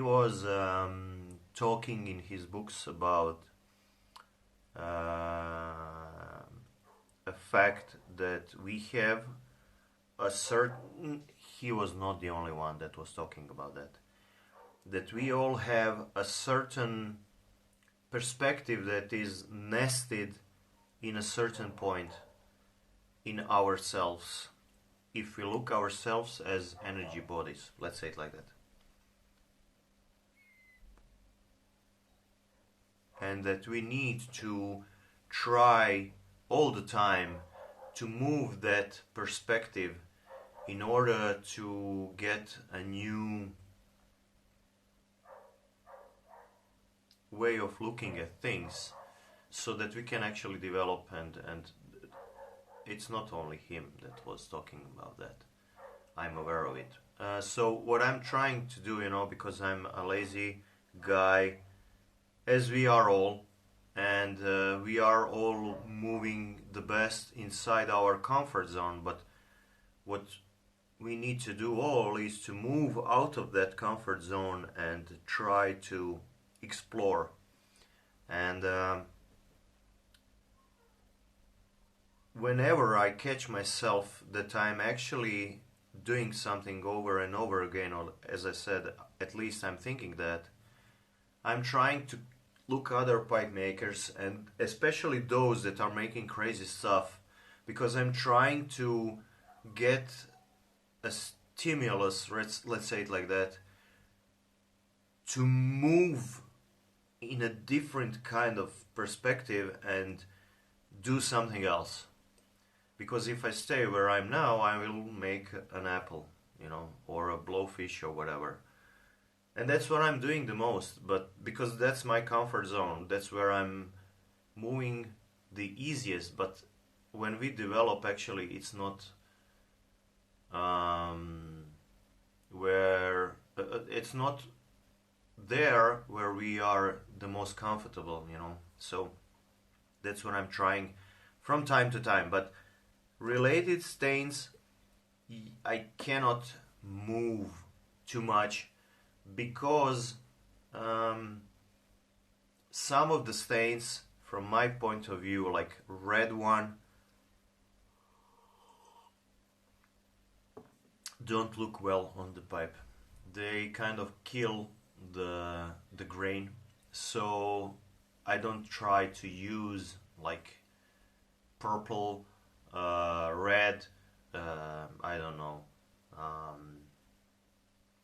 he was talking in his books about a fact that we have a certain, he was not the only one that was talking about that we all have a certain perspective that is nested in a certain point in ourselves, if we look ourselves as energy bodies, let's say it like that. And that we need to try all the time to move that perspective in order to get a new way of looking at things, so that we can actually develop. And it's not only him that was talking about that, I'm aware of it. So what I'm trying to do, because I'm a lazy guy, as we are all, and we are all moving the best inside our comfort zone, but what we need to do all is to move out of that comfort zone and try to explore. And whenever I catch myself that I'm actually doing something over and over again, or as I said, at least I'm thinking that, I'm trying to look other pipe makers, and especially those that are making crazy stuff, because I'm trying to get a stimulus, let's say it like that, to move in a different kind of perspective and do something else. Because if I stay where I'm now, I will make an apple, or a blowfish or whatever. And that's what I'm doing the most, but because that's my comfort zone, that's where I'm moving the easiest. But when we develop, actually, it's not where it's not there where we are the most comfortable, So that's what I'm trying from time to time. But related stains, I cannot move too much, because some of the stains, from my point of view, like red one, don't look well on the pipe. They kind of kill the grain, so I don't try to use like purple, red, I don't know.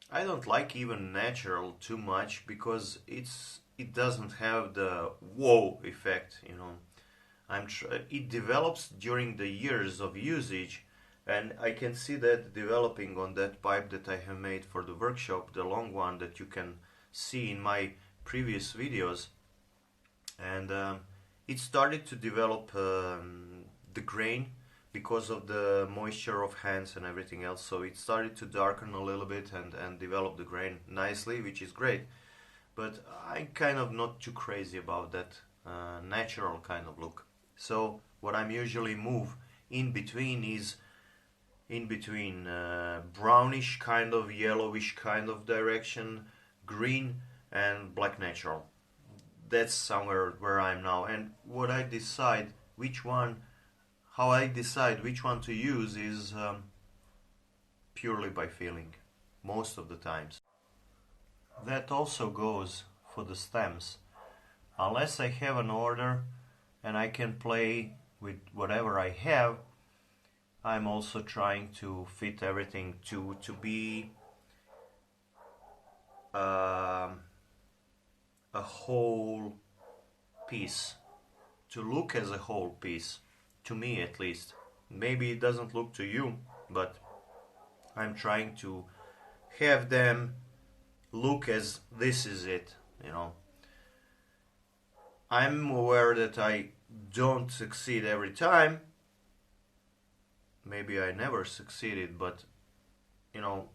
I don't like even natural too much, because it doesn't have the whoa effect, it develops during the years of usage, and I can see that developing on that pipe that I have made for the workshop, the long one that you can see in my previous videos. And it started to develop the grain because of the moisture of hands and everything else, so it started to darken a little bit and develop the grain nicely, which is great. But I'm kind of not too crazy about that natural kind of look. So what I'm usually move in between is brownish kind of, yellowish kind of direction, green and black natural. That's somewhere where I'm now. And what I decide how I decide which one to use is purely by feeling, most of the times. That also goes for the stems. Unless I have an order and I can play with whatever I have, I'm also trying to fit everything to be a whole piece, to look as a whole piece, to me at least. Maybe it doesn't look to you, but I'm trying to have them look as this is it, I'm aware that I don't succeed every time. Maybe I never succeeded, but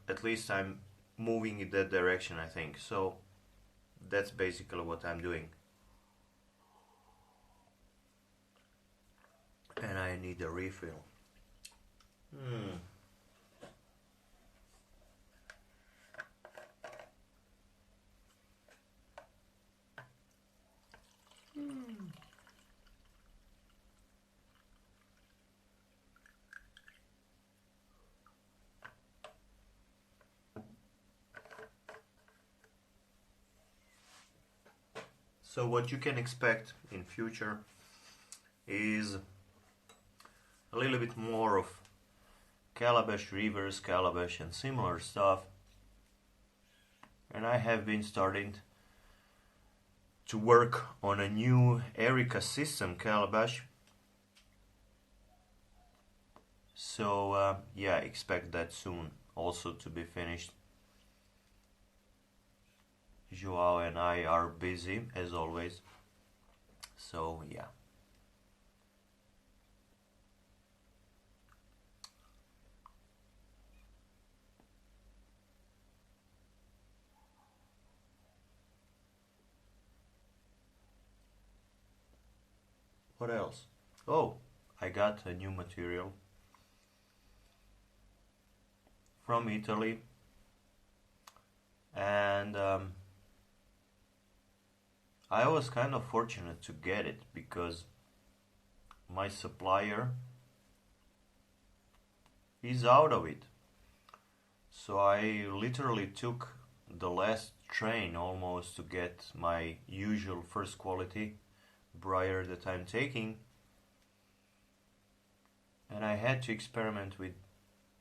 at least I'm moving in that direction, I think. So that's basically what I'm doing. And I need a refill. So what you can expect in future is a little bit more of calabash, reverse calabash and similar stuff. And I have been starting to work on a new Erica system calabash. So yeah, expect that soon also to be finished. Joao and I are busy as always. So yeah. What else? Oh, I got a new material from Italy, and I was kind of fortunate to get it because my supplier is out of it. So I literally took the last train almost to get my usual first quality briar that I'm taking, and I had to experiment with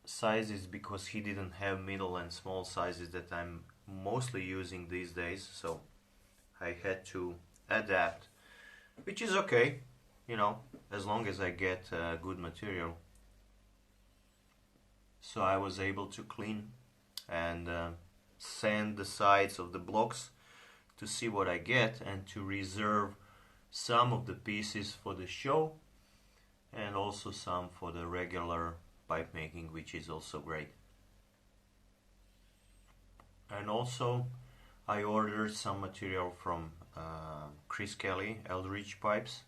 sizes because he didn't have middle and small sizes that I'm mostly using these days, so I had to adapt, which is okay, you know, as long as I get good material. So I was able to clean and sand the sides of the blocks to see what I get and to reserve some of the pieces for the show and also some for the regular pipe making, which is also great. And also I ordered some material from Chris Kelly, Eldridge Pipes.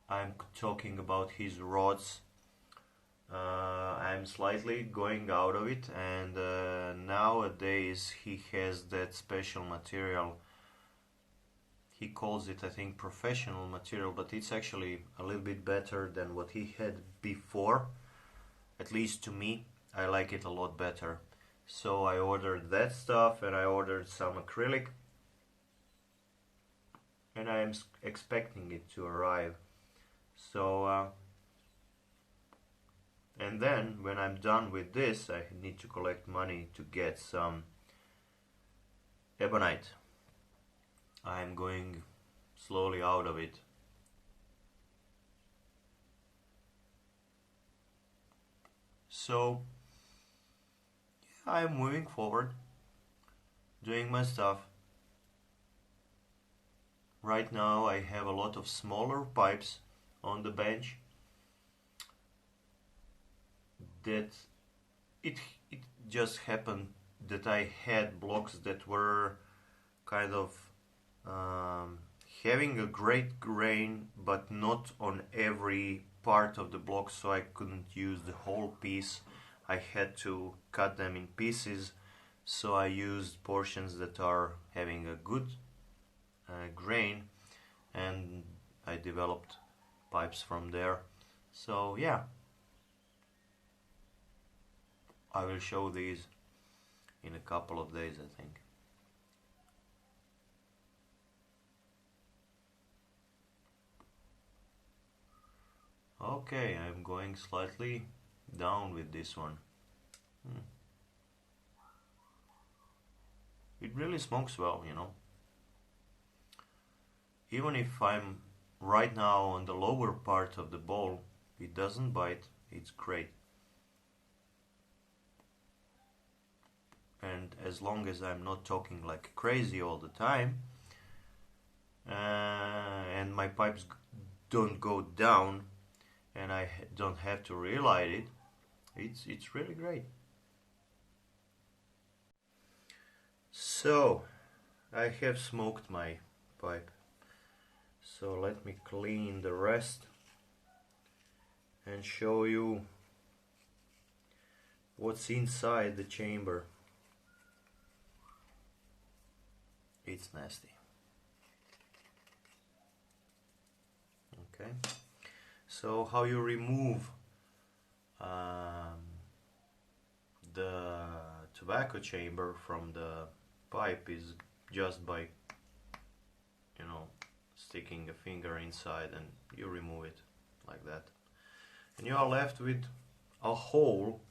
I'm talking about his rods. I'm slightly going out of it, and nowadays he has that special material. He calls it, I think, professional material, but it's actually a little bit better than what he had before. At least to me, I like it a lot better. So I ordered that stuff, and I ordered some acrylic, and I am expecting it to arrive. So and then when I'm done with this, I need to collect money to get some ebonite. I'm going slowly out of it. So yeah, I'm moving forward, doing my stuff. Right now I have a lot of smaller pipes on the bench that it just happened that I had blocks that were kind of having a great grain but not on every part of the block, so I couldn't use the whole piece. I had to cut them in pieces, so I used portions that are having a good grain, and I developed pipes from there. So yeah, I will show these in a couple of days, I think. Okay, I'm going slightly down with this one. It really smokes well, you know. Even if I'm right now on the lower part of the bowl, it doesn't bite, it's great. And as long as I'm not talking like crazy all the time, and my pipes don't go down, and I don't have to relight it, it's really great. So I have smoked my pipe, so let me clean the rest and show you what's inside the chamber. It's nasty. Okay, so how you remove the tobacco chamber from the pipe is just by you know, sticking a finger inside, and you remove it like that. And you are left with a hole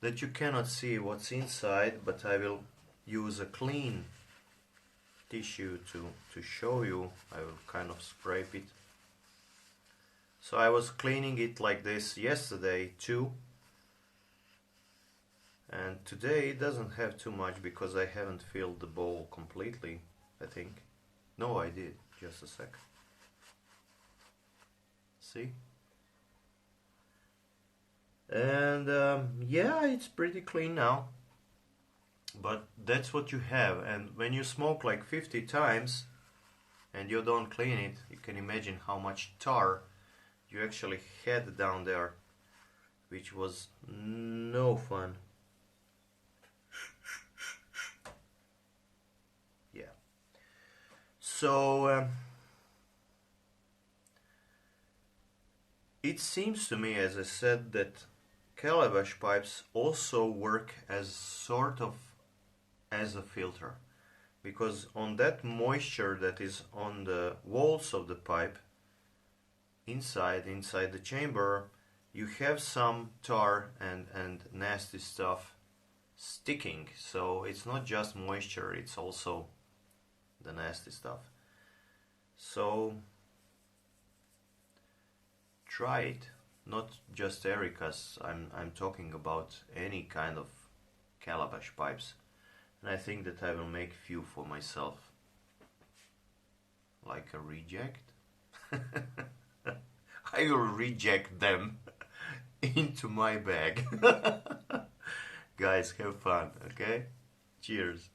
that you cannot see what's inside, but I will use a clean tissue to show you. I will kind of scrape it. So I was cleaning it like this yesterday too, and today it doesn't have too much because I haven't filled the bowl completely, I think. No, I did. Just a sec. See? And yeah, it's pretty clean now. But that's what you have. And when you smoke like 50 times and you don't clean it, you can imagine how much tar you actually had down there, which was no fun. Yeah. So it seems to me, as I said, that calabash pipes also work as sort of as a filter, because on that moisture that is on the walls of the pipe, inside the chamber, you have some tar and nasty stuff sticking. So it's not just moisture, it's also the nasty stuff. So try it, not just Erica's. I'm talking about any kind of calabash pipes, and I think that I will make few for myself, like a reject. I will reject them into my bag. Guys, have fun, okay? Cheers.